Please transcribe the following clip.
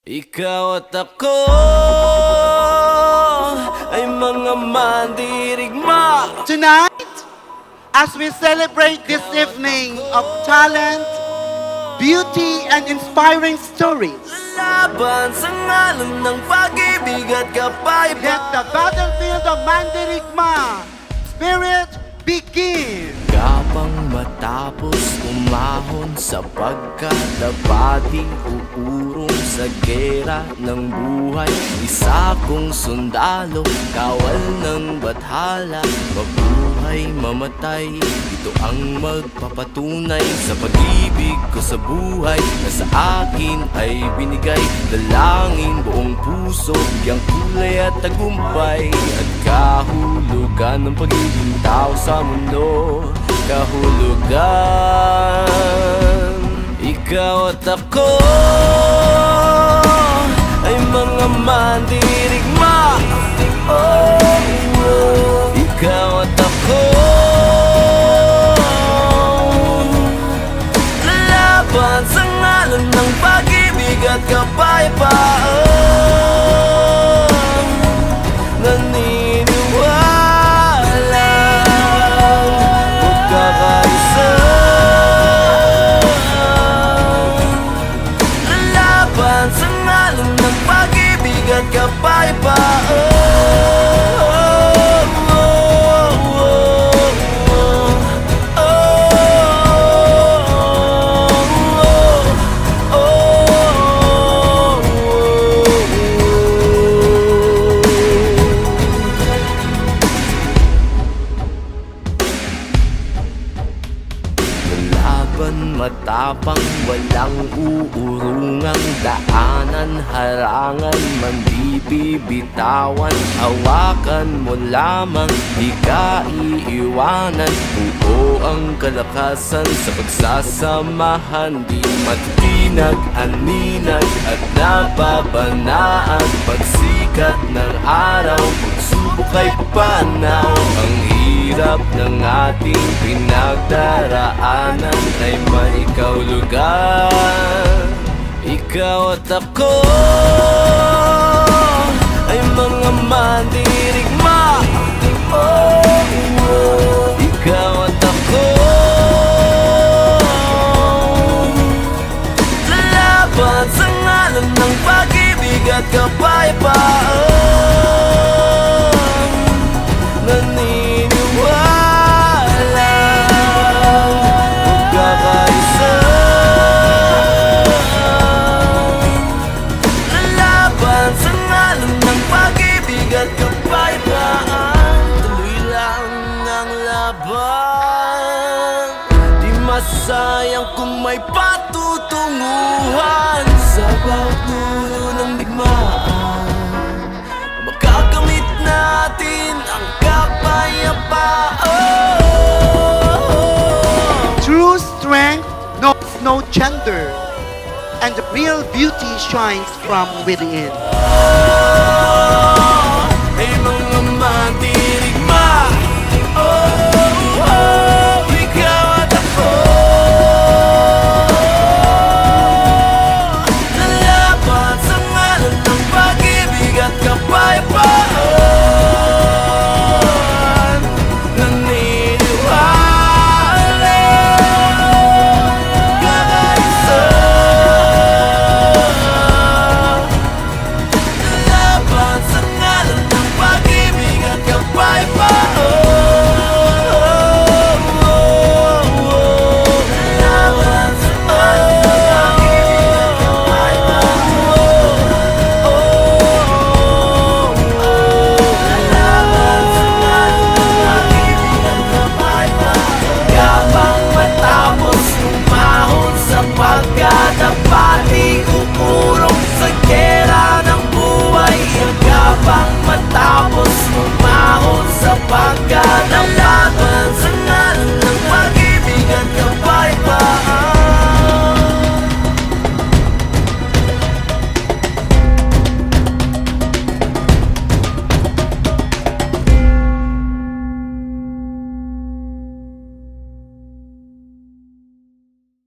Ikaw at ako ay mga mandirigma. Tonight, as we celebrate this evening of talent, beauty, and inspiring stories, Laban sa ngalan ng pag-ibig at kapayapaan. let the battlefield of Mandirigma spirit begin. Kapang matapos umahon sa pagkadabati, uurong sa gera ng buhay. Isa kong sundalo, kawal ng bathala, mabuhay, mamatay. Ito ang magpapatunay sa pag-ibig ko sa buhay na sa akin ay binigay. Dalangin buong puso, bigyang kulay at tagumpay, at kahulugan ng pagiging tao sa mundo. Kahulugan, ikaw at ako ay mga mandirigma. Ikaw at ako, lalaban sa ngalan ng pag-ibig at kapayapaan. Naniniwala magkakaisa, lalaban sa ngalan ng pag-ibig at kapayapaan. Laban matapang, walang uurungang daanan, harangan man di bibitawan. Hawakan mo lamang, di ka iiwanan. Buo ang kalakasan sa pagsasamahan, di matinag, aninag at nababanaan. Pagsikat ng araw, pagsubok ay panaw. Ang hirap ng ating pinagdaraanan ay may kahulugan. Ikaw at ako ay mga mandirigma. Ikaw at ako, lalaban sa ngalan ng pag-ibig at kapayapaan. Naniniwala magkakaisa, lalaban sa ngalan ng pag-ibig at kapayapaan. Tuloy lang ang laban, di masayang kung may patutunguhan. Sa bawat dulo ng digmaan, makakamit natin ang kapayapaan. True strength knows no gender, and the real beauty shines from within.